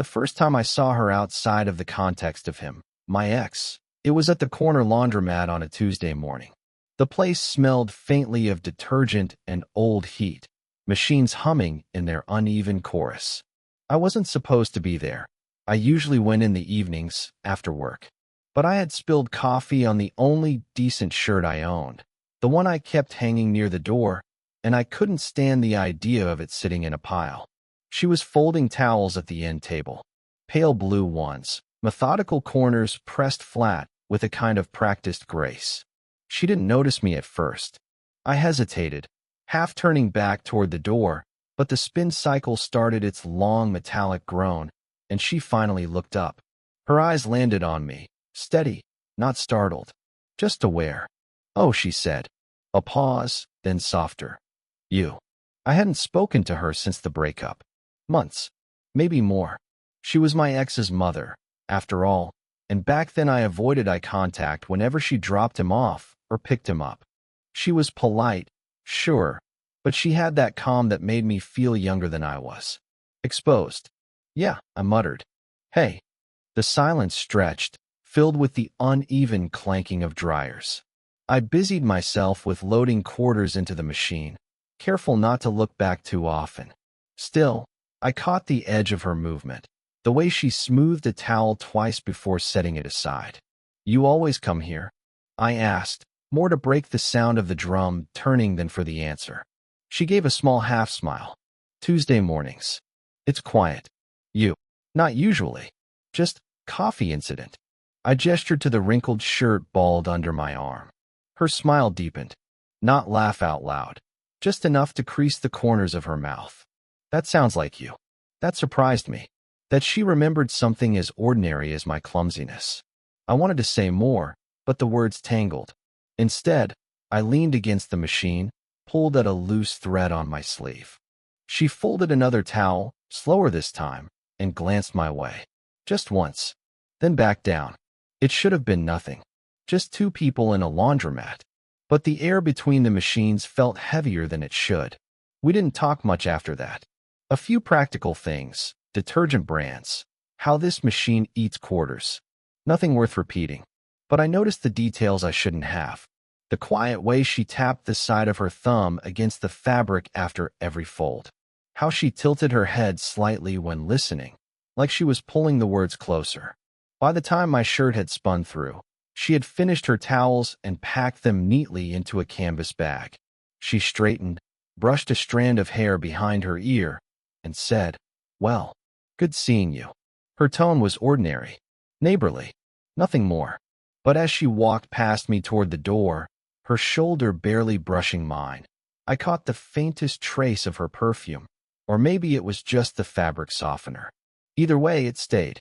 The first time I saw her outside of the context of him, my ex, it was at the corner laundromat on a Tuesday morning. The place smelled faintly of detergent and old heat, machines humming in their uneven chorus. I wasn't supposed to be there. I usually went in the evenings, after work. But I had spilled coffee on the only decent shirt I owned, the one I kept hanging near the door, and I couldn't stand the idea of it sitting in a pile. She was folding towels at the end table, pale blue ones, methodical corners pressed flat with a kind of practiced grace. She didn't notice me at first. I hesitated, half turning back toward the door, but the spin cycle started its long metallic groan, and she finally looked up. Her eyes landed on me, steady, not startled, just aware. "Oh," she said. A pause, then softer. "You." I hadn't spoken to her since the breakup. Months, maybe more. She was my ex's mother, after all, and back then I avoided eye contact whenever she dropped him off or picked him up. She was polite, sure, but she had that calm that made me feel younger than I was. Exposed. "Yeah," I muttered. "Hey." The silence stretched, filled with the uneven clanking of dryers. I busied myself with loading quarters into the machine, careful not to look back too often. Still, I caught the edge of her movement, the way she smoothed a towel twice before setting it aside. "You always come here?" I asked, more to break the sound of the drum turning than for the answer. She gave a small half-smile. "Tuesday mornings. It's quiet." "You?" "Not usually. Just coffee incident." I gestured to the wrinkled shirt balled under my arm. Her smile deepened. Not laugh out loud. Just enough to crease the corners of her mouth. "That sounds like you." That surprised me. That she remembered something as ordinary as my clumsiness. I wanted to say more, but the words tangled. Instead, I leaned against the machine, pulled at a loose thread on my sleeve. She folded another towel, slower this time, and glanced my way. Just once. Then back down. It should have been nothing. Just two people in a laundromat. But the air between the machines felt heavier than it should. We didn't talk much after that. A few practical things, detergent brands, how this machine eats quarters. Nothing worth repeating. But I noticed the details I shouldn't have. The quiet way she tapped the side of her thumb against the fabric after every fold. How she tilted her head slightly when listening, like she was pulling the words closer. By the time my shirt had spun through, she had finished her towels and packed them neatly into a canvas bag. She straightened, brushed a strand of hair behind her ear, and said, "Well, good seeing you." Her tone was ordinary, neighborly, nothing more. But as she walked past me toward the door, her shoulder barely brushing mine, I caught the faintest trace of her perfume, or maybe it was just the fabric softener. Either way, it stayed.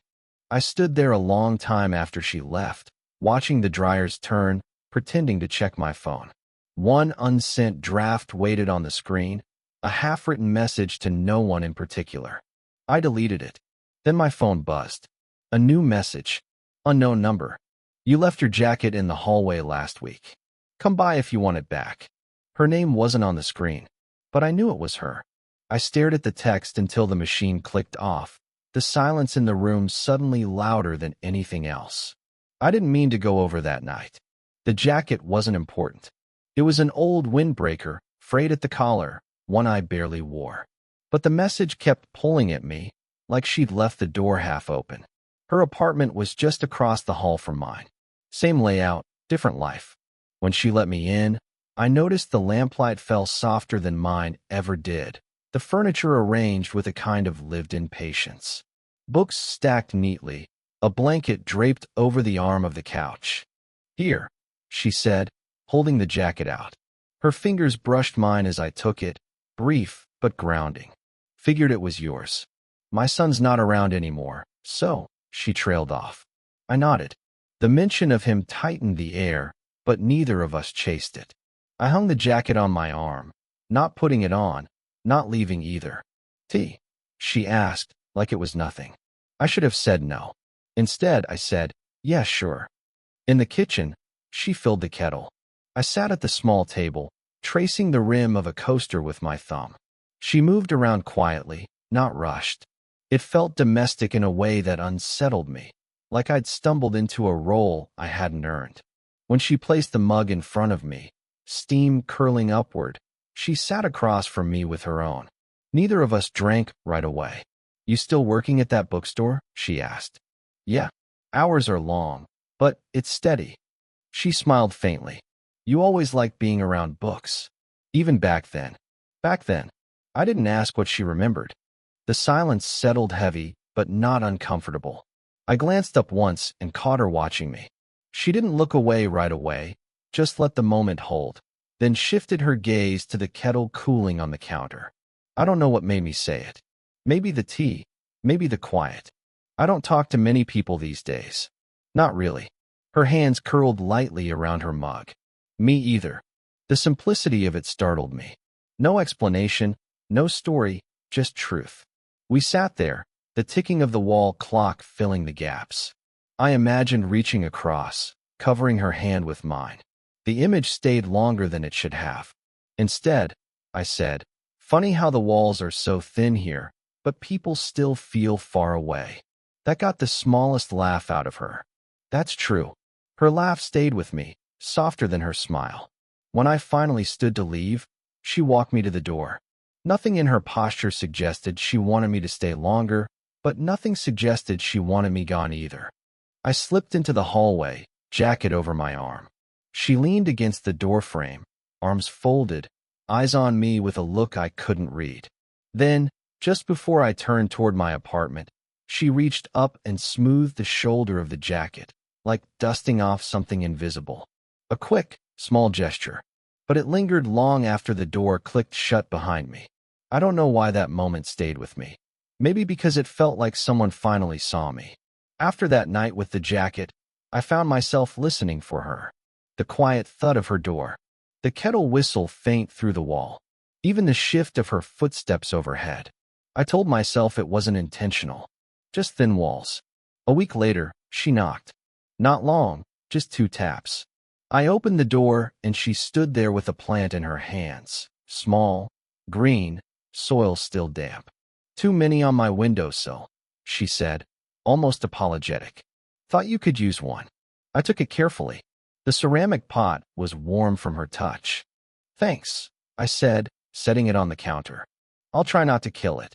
I stood there a long time after she left, watching the dryers turn, pretending to check my phone. One unsent draft waited on the screen, a half-written message to no one in particular. I deleted it. Then my phone buzzed. A new message. Unknown number. "You left your jacket in the hallway last week. Come by if you want it back." Her name wasn't on the screen, but I knew it was her. I stared at the text until the machine clicked off, the silence in the room suddenly louder than anything else. I didn't mean to go over that night. The jacket wasn't important. It was an old windbreaker, frayed at the collar, one I barely wore. But the message kept pulling at me, like she'd left the door half open. Her apartment was just across the hall from mine. Same layout, different life. When she let me in, I noticed the lamplight fell softer than mine ever did, the furniture arranged with a kind of lived-in patience. Books stacked neatly, a blanket draped over the arm of the couch. "Here," she said, holding the jacket out. Her fingers brushed mine as I took it, brief but grounding. "Figured it was yours. My son's not around anymore, so," she trailed off. I nodded. The mention of him tightened the air, but neither of us chased it. I hung the jacket on my arm, not putting it on, not leaving either. "Tea?" she asked, like it was nothing. I should have said no. Instead, I said, "Yeah, sure." In the kitchen, she filled the kettle. I sat at the small table, tracing the rim of a coaster with my thumb. She moved around quietly, not rushed. It felt domestic in a way that unsettled me, like I'd stumbled into a role I hadn't earned. When she placed the mug in front of me, steam curling upward, she sat across from me with her own. Neither of us drank right away. "You still working at that bookstore?" she asked. "Yeah. Hours are long, but it's steady." She smiled faintly. "You always liked being around books. Even back then." Back then. I didn't ask what she remembered. The silence settled heavy, but not uncomfortable. I glanced up once and caught her watching me. She didn't look away right away, just let the moment hold, then shifted her gaze to the kettle cooling on the counter. I don't know what made me say it. Maybe the tea, maybe the quiet. I don't talk to many people these days. Not really. Her hands curled lightly around her mug. Me either. The simplicity of it startled me. No explanation, no story, just truth. We sat there, the ticking of the wall clock filling the gaps. I imagined reaching across, covering her hand with mine. The image stayed longer than it should have. "Instead," I said, "funny how the walls are so thin here, but people still feel far away." That got the smallest laugh out of her. That's true. Her laugh stayed with me, softer than her smile. When I finally stood to leave, she walked me to the door. Nothing in her posture suggested she wanted me to stay longer, but nothing suggested she wanted me gone either. I slipped into the hallway, jacket over my arm. She leaned against the doorframe, arms folded, eyes on me with a look I couldn't read. Then, just before I turned toward my apartment, she reached up and smoothed the shoulder of the jacket, like dusting off something invisible. A quick, small gesture, but it lingered long after the door clicked shut behind me. I don't know why that moment stayed with me. Maybe because it felt like someone finally saw me. After that night with the jacket, I found myself listening for her. The quiet thud of her door, the kettle whistle faint through the wall, even the shift of her footsteps overhead. I told myself it wasn't intentional, just thin walls. A week later, she knocked. Not long, just 2 taps. I opened the door and she stood there with a plant in her hands, small, green, soil still damp. "Too many on my windowsill," she said, almost apologetic. "Thought you could use one." I took it carefully. The ceramic pot was warm from her touch. "Thanks," I said, setting it on the counter. "I'll try not to kill it."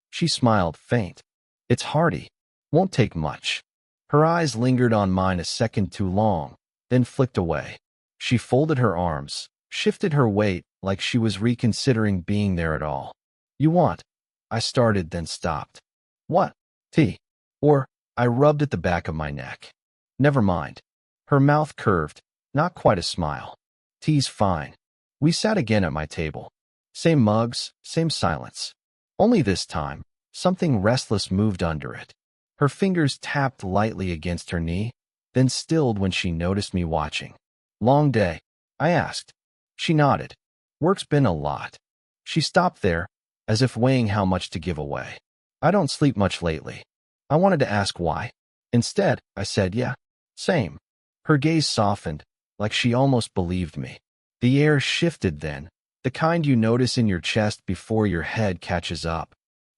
She smiled, faint. "It's hardy. Won't take much." Her eyes lingered on mine a second too long, then flicked away. She folded her arms, shifted her weight like she was reconsidering being there at all. "You want?" I started, then stopped. "What? Tea?" Or, I rubbed at the back of my neck. "Never mind." Her mouth curved, not quite a smile. "Tea's fine." We sat again at my table. Same mugs, same silence. Only this time, something restless moved under it. Her fingers tapped lightly against her knee, then stilled when she noticed me watching. "Long day?" I asked. She nodded. "Work's been a lot." She stopped there, as if weighing how much to give away. "I don't sleep much lately." I wanted to ask why. Instead, I said, "Yeah, same." Her gaze softened, like she almost believed me. The air shifted then, the kind you notice in your chest before your head catches up.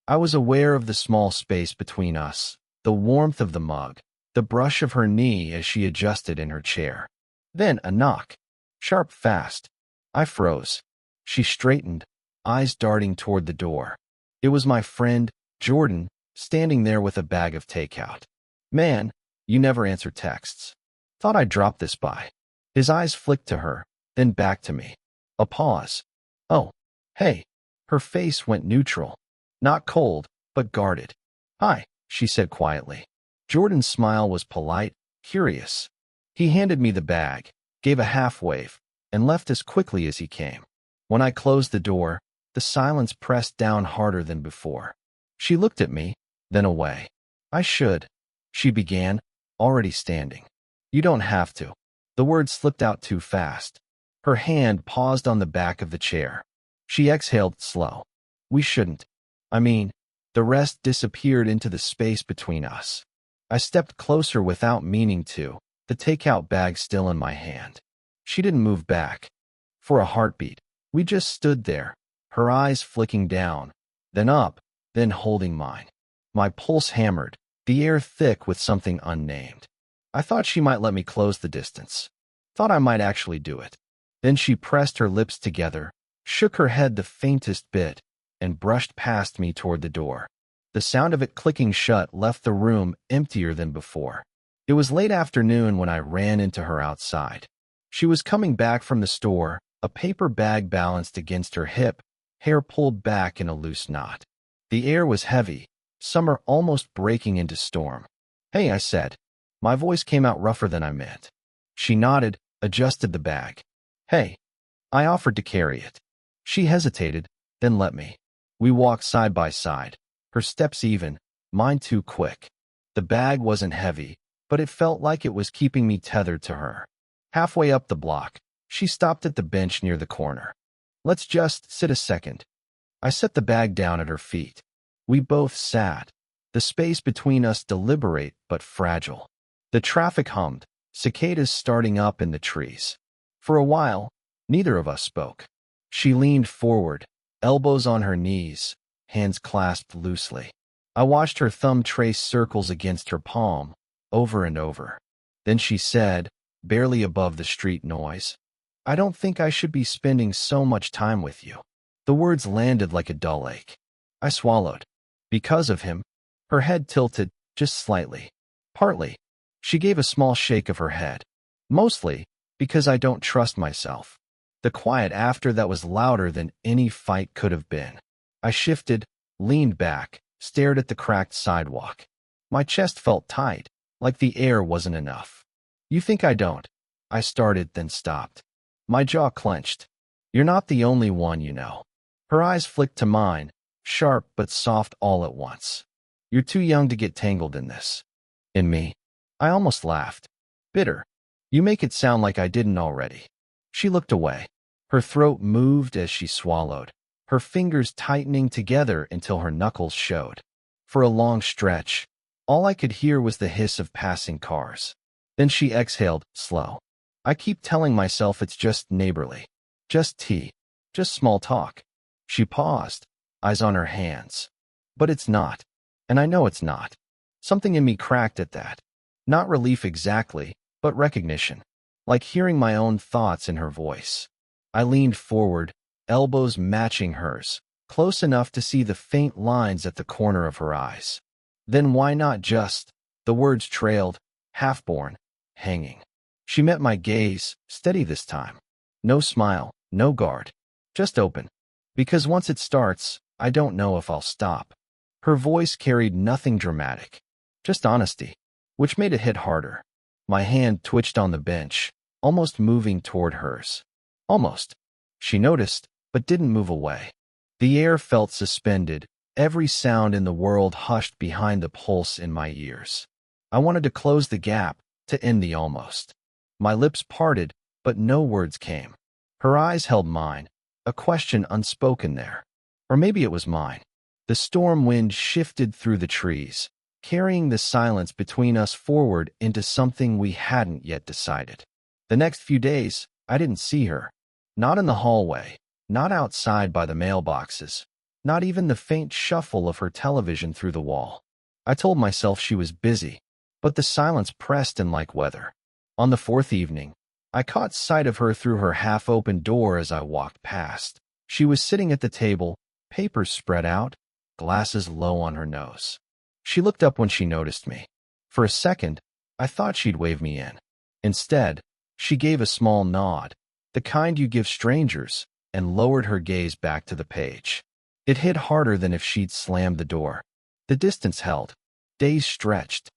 I was aware of the small space between us, the warmth of the mug, the brush of her knee as she adjusted in her chair. Then a knock. Sharp, fast. I froze. She straightened, eyes darting toward the door. It was my friend, Jordan, standing there with a bag of takeout. "Man, you never answer texts. Thought I'd drop this by." His eyes flicked to her, then back to me. A pause. "Oh, hey." Her face went neutral. Not cold, but guarded. "Hi," she said quietly. Jordan's smile was polite, curious. He handed me the bag, gave a half wave, and left as quickly as he came. When I closed the door, the silence pressed down harder than before. She looked at me, then away. "I should," she began, already standing. "You don't have to." The words slipped out too fast. Her hand paused on the back of the chair. She exhaled slow. "We shouldn't. I mean," the rest disappeared into the space between us. I stepped closer without meaning to, the takeout bag still in my hand. She didn't move back. For a heartbeat, we just stood there, her eyes flicking down, then up, then holding mine. My pulse hammered, the air thick with something unnamed. I thought she might let me close the distance. Thought I might actually do it. Then she pressed her lips together, shook her head the faintest bit, and brushed past me toward the door. The sound of it clicking shut left the room emptier than before. It was late afternoon when I ran into her outside. She was coming back from the store, a paper bag balanced against her hip, hair pulled back in a loose knot. The air was heavy, summer almost breaking into storm. "Hey," I said. My voice came out rougher than I meant. She nodded, adjusted the bag. "Hey." I offered to carry it. She hesitated, then let me. We walked side by side, her steps even, mine too quick. The bag wasn't heavy, but it felt like it was keeping me tethered to her. Halfway up the block, she stopped at the bench near the corner. "Let's just sit a second." I set the bag down at her feet. We both sat, the space between us deliberate but fragile. The traffic hummed, cicadas starting up in the trees. For a while, neither of us spoke. She leaned forward, elbows on her knees, hands clasped loosely. I watched her thumb trace circles against her palm, over and over. Then she said, barely above the street noise, "I don't think I should be spending so much time with you." The words landed like a dull ache. I swallowed. Because of him? Her head tilted, just slightly. Partly. She gave a small shake of her head. Mostly, because I don't trust myself. The quiet after that was louder than any fight could have been. I shifted, leaned back, stared at the cracked sidewalk. My chest felt tight, like the air wasn't enough. "You think I don't?" I started, then stopped. My jaw clenched. "You're not the only one, you know." Her eyes flicked to mine, sharp but soft all at once. "You're too young to get tangled in this." "In me?" I almost laughed. "Bitter. You make it sound like I didn't already." She looked away. Her throat moved as she swallowed, her fingers tightening together until her knuckles showed. For a long stretch, all I could hear was the hiss of passing cars. Then she exhaled, slow. "I keep telling myself it's just neighborly. Just tea. Just small talk." She paused, eyes on her hands. "But it's not. And I know it's not." Something in me cracked at that. Not relief exactly, but recognition. Like hearing my own thoughts in her voice. I leaned forward, elbows matching hers, close enough to see the faint lines at the corner of her eyes. "Then why not just?" The words trailed, half-born, hanging. She met my gaze, steady this time. No smile, no guard. Just open. "Because once it starts, I don't know if I'll stop." Her voice carried nothing dramatic, just honesty, which made it hit harder. My hand twitched on the bench, almost moving toward hers. Almost. She noticed, but didn't move away. The air felt suspended, every sound in the world hushed behind the pulse in my ears. I wanted to close the gap, to end the almost. My lips parted, but no words came. Her eyes held mine, a question unspoken there. Or maybe it was mine. The storm wind shifted through the trees, carrying the silence between us forward into something we hadn't yet decided. The next few days, I didn't see her. Not in the hallway, not outside by the mailboxes, not even the faint shuffle of her television through the wall. I told myself she was busy, but the silence pressed in like weather. On the fourth evening, I caught sight of her through her half-open door as I walked past. She was sitting at the table, papers spread out, glasses low on her nose. She looked up when she noticed me. For a second, I thought she'd wave me in. Instead, she gave a small nod, the kind you give strangers, and lowered her gaze back to the page. It hit harder than if she'd slammed the door. The distance held. Days stretched.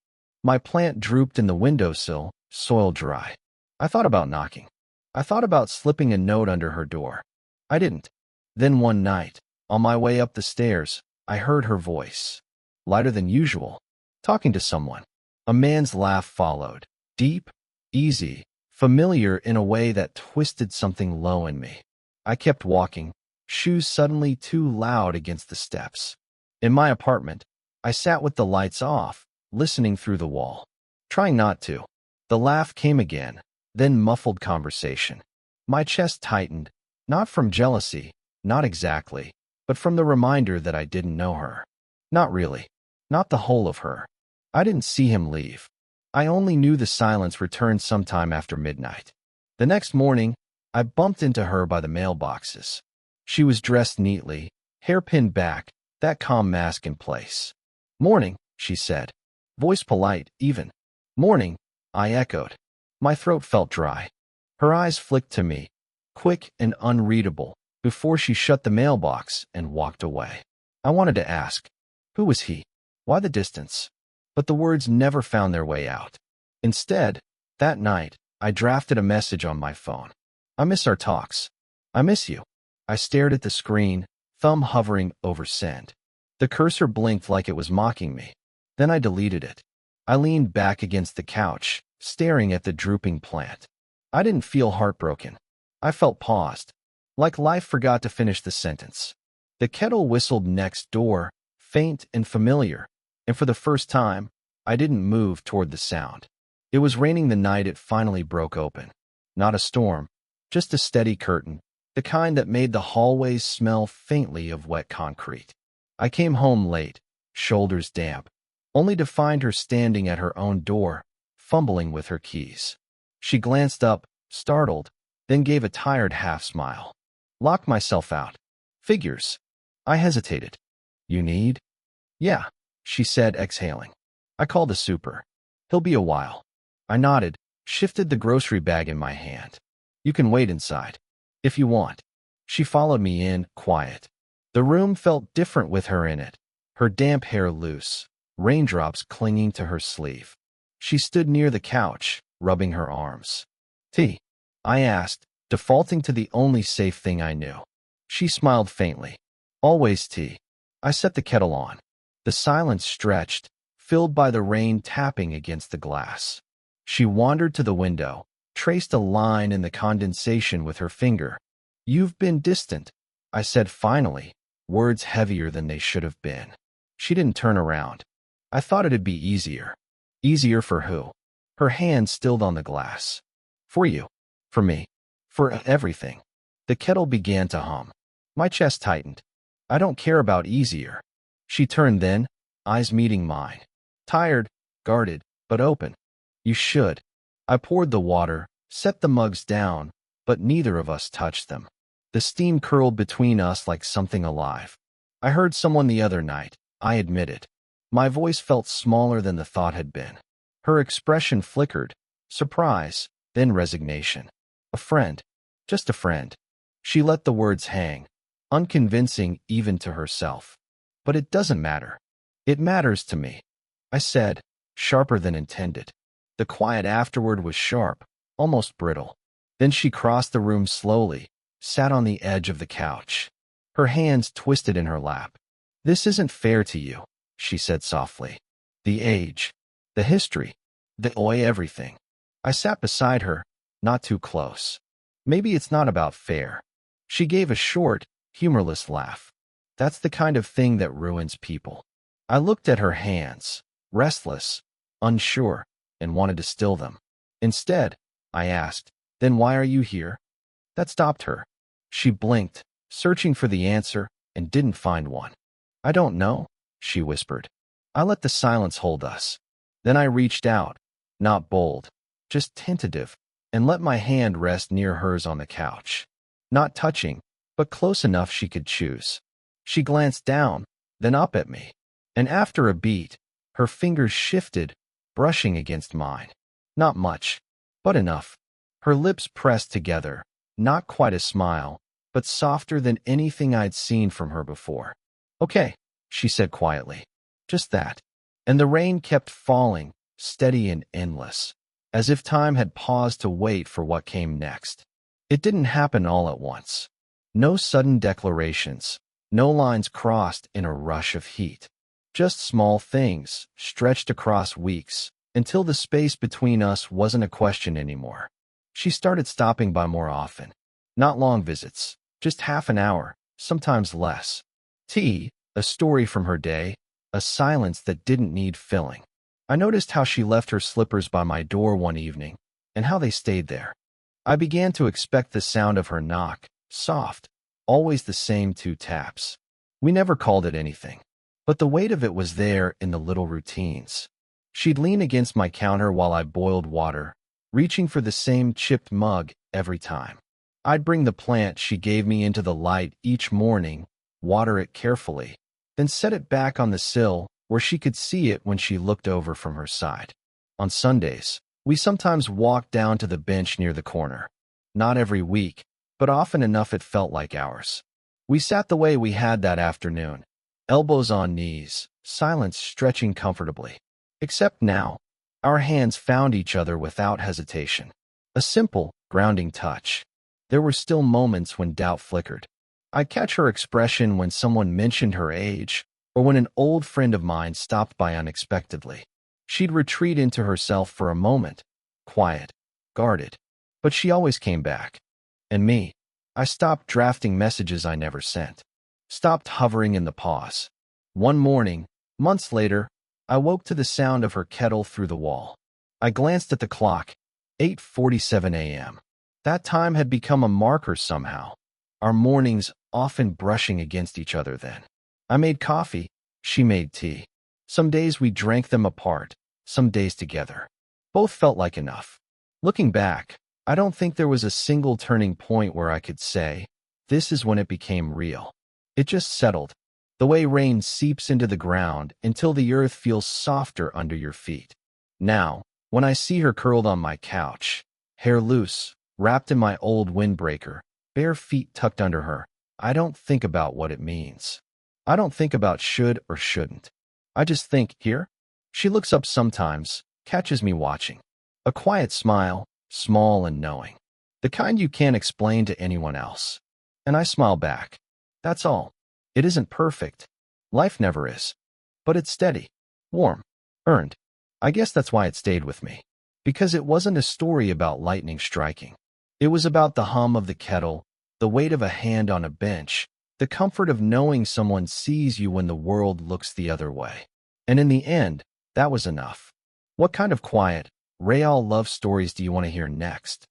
My plant drooped in the windowsill, soil dry. I thought about knocking. I thought about slipping a note under her door. I didn't. Then one night, on my way up the stairs, I heard her voice. Lighter than usual, talking to someone. A man's laugh followed. Deep, easy, familiar in a way that twisted something low in me. I kept walking, shoes suddenly too loud against the steps. In my apartment, I sat with the lights off, listening through the wall. Trying not to. The laugh came again, then muffled conversation. My chest tightened, not from jealousy, not exactly, but from the reminder that I didn't know her. Not really. not the whole of her. I didn't see him leave. I only knew the silence returned sometime after midnight. The next morning, I bumped into her by the mailboxes. She was dressed neatly, hair pinned back, that calm mask in place. "Morning," she said. Voice polite, even. "Morning," I echoed. My throat felt dry. Her eyes flicked to me, quick and unreadable, before she shut the mailbox and walked away. I wanted to ask, who was he? Why the distance? But the words never found their way out. Instead, that night, I drafted a message on my phone. "I miss our talks. I miss you." I stared at the screen, thumb hovering over send. The cursor blinked like it was mocking me. Then I deleted it. I leaned back against the couch, staring at the drooping plant. I didn't feel heartbroken. I felt paused, like life forgot to finish the sentence. The kettle whistled next door, faint and familiar, and for the first time, I didn't move toward the sound. It was raining the night it finally broke open. Not a storm, just a steady curtain, the kind that made the hallways smell faintly of wet concrete. I came home late, shoulders damp, only to find her standing at her own door, fumbling with her keys. She glanced up, startled, then gave a tired half-smile. "Locked myself out. Figures." I hesitated. "You need?" "Yeah," she said, exhaling. "I called the super. He'll be a while." I nodded, shifted the grocery bag in my hand. "You can wait inside, if you want." She followed me in, quiet. The room felt different with her in it, her damp hair loose, raindrops clinging to her sleeve. She stood near the couch, rubbing her arms. "Tea?" I asked, defaulting to the only safe thing I knew. She smiled faintly. "Always tea." I set the kettle on. The silence stretched, filled by the rain tapping against the glass. She wandered to the window, traced a line in the condensation with her finger. "You've been distant," I said finally, words heavier than they should have been. She didn't turn around. I thought it'd be easier. Easier for who? Her hand stilled on the glass. "For you. For me. For everything." The kettle began to hum. My chest tightened. "I don't care about easier." She turned then, eyes meeting mine. Tired, guarded, but open. "You should." I poured the water, set the mugs down, but neither of us touched them. The steam curled between us like something alive. "I heard someone the other night," I admitted. My voice felt smaller than the thought had been. Her expression flickered, surprise, then resignation. "A friend. Just a friend." She let the words hang, unconvincing even to herself. "But it doesn't matter." "It matters to me," I said, sharper than intended. The quiet afterward was sharp, almost brittle. Then she crossed the room slowly, sat on the edge of the couch. Her hands twisted in her lap. "This isn't fair to you," she said softly. "The age, the history, everything." I sat beside her, not too close. "Maybe it's not about fair." She gave a short, humorless laugh. "That's the kind of thing that ruins people." I looked at her hands, restless, unsure, and wanted to still them. Instead, I asked, "Then why are you here?" That stopped her. She blinked, searching for the answer, and didn't find one. "I don't know," she whispered. I let the silence hold us. Then I reached out, not bold, just tentative, and let my hand rest near hers on the couch. Not touching, but close enough she could choose. She glanced down, then up at me, and after a beat, her fingers shifted, brushing against mine. Not much, but enough. Her lips pressed together, not quite a smile, but softer than anything I'd seen from her before. "Okay," she said quietly. "Just that." And the rain kept falling, steady and endless, as if time had paused to wait for what came next. It didn't happen all at once. No sudden declarations, no lines crossed in a rush of heat. Just small things, stretched across weeks, until the space between us wasn't a question anymore. She started stopping by more often. Not long visits, just half an hour, sometimes less. Tea, a story from her day, a silence that didn't need filling. I noticed how she left her slippers by my door one evening, and how they stayed there. I began to expect the sound of her knock, soft, always the same 2 taps. We never called it anything. But the weight of it was there in the little routines. She'd lean against my counter while I boiled water, reaching for the same chipped mug every time. I'd bring the plant she gave me into the light each morning, water it carefully, then set it back on the sill where she could see it when she looked over from her side. On Sundays, we sometimes walked down to the bench near the corner. Not every week, but often enough it felt like hours. We sat the way we had that afternoon, elbows on knees, silence stretching comfortably. Except now, our hands found each other without hesitation. A simple, grounding touch. There were still moments when doubt flickered. I'd catch her expression when someone mentioned her age, or when an old friend of mine stopped by unexpectedly. She'd retreat into herself for a moment, quiet, guarded, but she always came back. And me, I stopped drafting messages I never sent, stopped hovering in the pause. One morning, months later, I woke to the sound of her kettle through the wall. I glanced at the clock, 8:47 a.m. That time had become a marker somehow, our mornings often brushing against each other then. I made coffee, she made tea. Some days we drank them apart, some days together. Both felt like enough. Looking back, I don't think there was a single turning point where I could say, this is when it became real. It just settled, the way rain seeps into the ground until the earth feels softer under your feet. Now, when I see her curled on my couch, hair loose, wrapped in my old windbreaker, bare feet tucked under her, I don't think about what it means. I don't think about should or shouldn't. I just think, here? She looks up sometimes, catches me watching. A quiet smile, small and knowing. The kind you can't explain to anyone else. And I smile back. That's all. It isn't perfect. Life never is. But it's steady, warm, earned. I guess that's why it stayed with me. Because it wasn't a story about lightning striking. It was about the hum of the kettle, the weight of a hand on a bench, the comfort of knowing someone sees you when the world looks the other way. And in the end, that was enough. What kind of quiet, real love stories do you want to hear next?